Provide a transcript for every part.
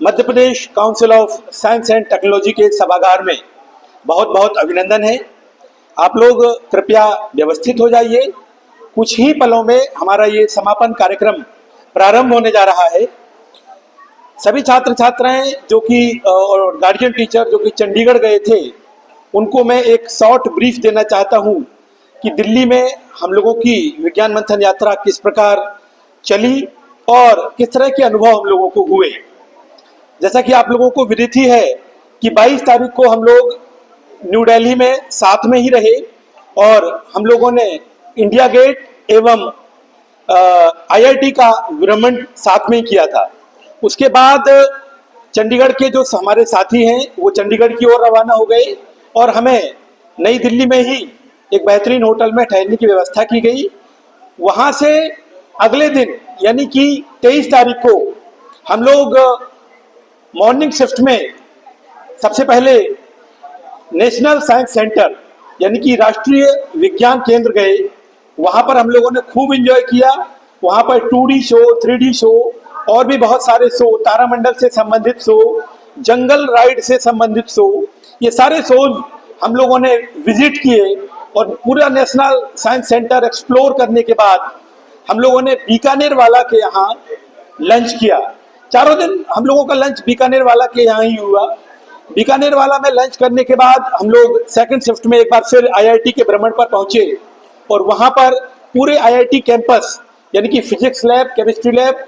Madhya Pradesh council of science and technology के सभागार में बहुत बहुत अभिनंदन है। आप लोग कृपया व्यवस्थित हो जाइए। कुछ ही पलों में हमारा ये समापन कार्यक्रम प्रारंभ होने जा रहा है। सभी छात्र छात्राएं जो कि और गार्जियन टीचर जो कि चंडीगढ़ गए थे, उनको मैं एक शॉर्ट ब्रीफ देना चाहता हूं कि दिल्ली में हम लोगों की विज्ञान मंथन यात्रा किस प्रकार चली और किस तरह के अनुभव हम लोगों को हुए। जैसा कि आप लोगों को विदित ही है कि 22 तारीख को हम लोग न्यू दिल्ली में साथ में ही रहे और हम लोगों ने इंडिया गेट एवं आईआईटी का भ्रमण साथ में ही किया था। उसके बाद चंडीगढ़ के जो हमारे साथी हैं वो चंडीगढ़ की ओर रवाना हो गए और हमें नई दिल्ली में ही एक बेहतरीन होटल में ठहरने की व्यवस्था की गई। वहाँ से अगले दिन यानी कि 23 तारीख को हम लोग मॉर्निंग शिफ्ट में सबसे पहले नेशनल साइंस सेंटर यानी कि राष्ट्रीय विज्ञान केंद्र गए। वहाँ पर हम लोगों ने खूब एंजॉय किया। वहाँ पर 2D शो, 3D शो और भी बहुत सारे शो, तारामंडल से संबंधित शो, जंगल राइड से संबंधित शो, ये सारे शोज हम लोगों ने विजिट किए और पूरा नेशनल साइंस सेंटर एक्सप्लोर करने के बाद हम लोगों ने बीकानेर वाला के यहाँ लंच किया। चारों दिन हम लोगों का लंच बीकानेर वाला के यहाँ ही हुआ। बीकानेर वाला में लंच करने के बाद हम लोग सेकंड शिफ्ट में एक बार फिर आईआईटी के भ्रमण पर पहुंचे और वहां पर पूरे आईआईटी कैंपस यानी कि physics lab, chemistry lab,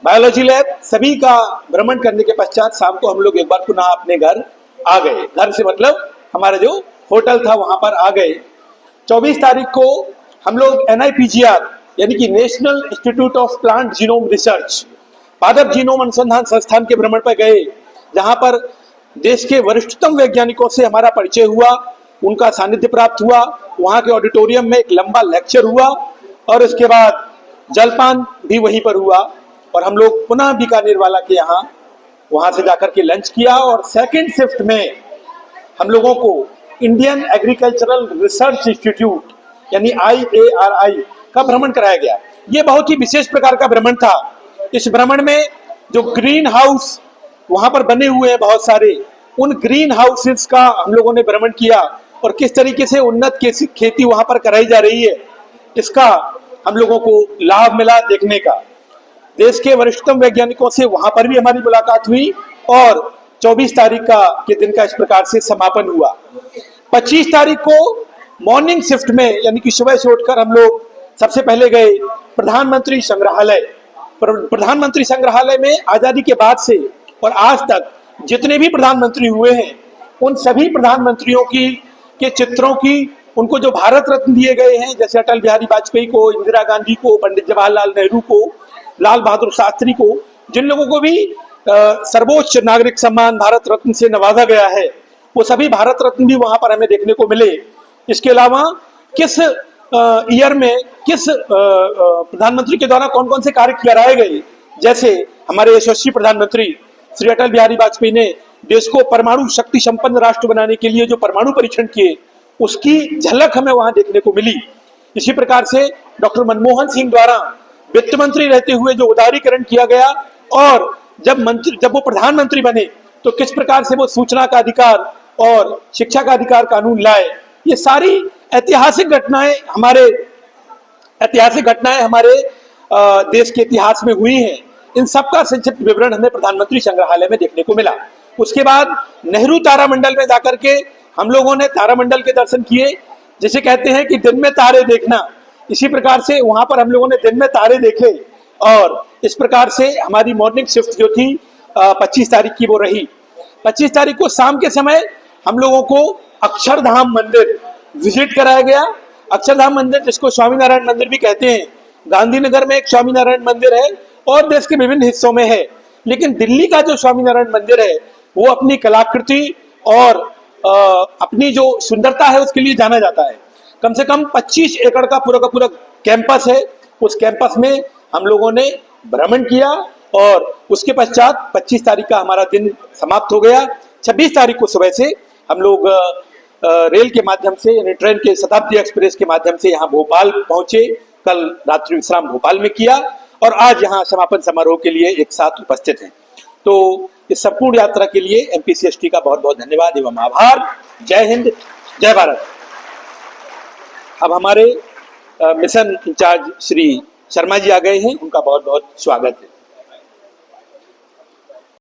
biology lab सभी का भ्रमण करने के पश्चात शाम को हम लोग एक बार पुनः अपने घर आ गए। घर से मतलब हमारा जो होटल था वहां पर आ गए। 24 तारीख को हम लोग NIPGR यानी कि national institute of plant genome research, पादप जीनोम अनुसंधान संस्थान के भ्रमण पर गए, जहां पर देश के वरिष्ठतम वैज्ञानिकों से हमारा परिचय हुआ, उनका सानिध्य प्राप्त हुआ। वहां के ऑडिटोरियम में एक लंबा लेक्चर हुआ और उसके बाद जलपान भी वहीं पर हुआ और हम लोग पुनः बीकानेर वाला के यहाँ वहां से जाकर के लंच किया और सेकंड शिफ्ट में हम लोगों को इंडियन एग्रीकल्चरल रिसर्च इंस्टीट्यूट यानी IARI का भ्रमण कराया गया। ये बहुत ही विशेष प्रकार का भ्रमण था। इस भ्रमण में जो ग्रीन हाउस वहां पर बने हुए हैं बहुत सारे, उन ग्रीन हाउसेस का हम लोगों ने भ्रमण किया और किस तरीके से उन्नत खेती वहां पर कराई जा रही है, इसका हम लोगों को लाभ मिला देखने का। देश के वरिष्ठतम वैज्ञानिकों से वहां पर भी हमारी मुलाकात हुई और 24 तारीख के दिन का इस प्रकार से समापन हुआ। 25 तारीख को मॉर्निंग शिफ्ट में यानी कि सुबह से उठकर हम लोग सबसे पहले गए प्रधानमंत्री संग्रहालय। प्रधानमंत्री संग्रहालय में आजादी के बाद से और आज तक जितने भी प्रधानमंत्री हुए हैं उन सभी प्रधानमंत्रियों के चित्रों की, उनको जो भारत रत्न दिए गए हैं, जैसे अटल बिहारी वाजपेयी को, इंदिरा गांधी को, पंडित जवाहरलाल नेहरू को, लाल बहादुर शास्त्री को, जिन लोगों को भी सर्वोच्च नागरिक सम्मान भारत रत्न से नवाजा गया है, वो सभी भारत रत्न भी वहां पर हमें देखने को मिले। इसके अलावा किस ईयर में किस प्रधानमंत्री के द्वारा कौन कौन से कार्य कराए गए, जैसे हमारे यशस्वी प्रधानमंत्री श्री अटल बिहारी वाजपेयी ने देश को परमाणु शक्ति संपन्न राष्ट्र बनाने के लिए जो परमाणु परीक्षण किए, उसकी झलक हमें वहां देखने को मिली। इसी प्रकार से डॉक्टर मनमोहन सिंह द्वारा वित्त मंत्री रहते हुए जो उदारीकरण किया गया और जब वो प्रधानमंत्री बने तो किस प्रकार से वो सूचना का अधिकार और शिक्षा का अधिकार कानून लाए, ये सारी ऐतिहासिक घटनाएं हमारे देश के इतिहास में हुई हैं। इन सब का संक्षिप्त विवरण हमें प्रधानमंत्री संग्रहालय में देखने को मिला। उसके बाद नेहरू तारामंडल में जाकर के हम लोगों ने तारामंडल के दर्शन किए, जिसे कहते हैं कि दिन में तारे देखना। इसी प्रकार से वहां पर हम लोगों ने दिन में तारे देखे और इस प्रकार से हमारी मॉर्निंग शिफ्ट जो थी 25 तारीख की वो रही। 25 तारीख को शाम के समय हम लोगों को अक्षरधाम मंदिर विजिट कराया गया। अक्षरधाम मंदिर जिसको स्वामीनारायण मंदिर भी कहते हैं, गांधीनगर में एक स्वामीनारायण मंदिर है और देश के विभिन्न हिस्सों में है, लेकिन दिल्ली का जो स्वामीनारायण मंदिर है वो अपनी कलाकृति और अपनी जो सुंदरता है उसके लिए जाना जाता है। कम से कम 25 एकड़ का पूरा कैंपस है। उस कैंपस में हम लोगों ने भ्रमण किया और उसके पश्चात 25 तारीख का हमारा दिन समाप्त हो गया। 26 तारीख को सुबह से हम लोग रेल के माध्यम से यानी ट्रेन के शताब्दी एक्सप्रेस के माध्यम से यहाँ भोपाल पहुंचे। कल रात्रि विश्राम भोपाल में किया और आज यहाँ समापन समारोह के लिए एक साथ उपस्थित हैं। तो इस संपूर्ण यात्रा के लिए एमपीसीएसटी का बहुत बहुत धन्यवाद एवं आभार। जय हिंद, जय भारत। अब हमारे मिशन इंचार्ज श्री शर्मा जी आ गए हैं, उनका बहुत बहुत स्वागत है।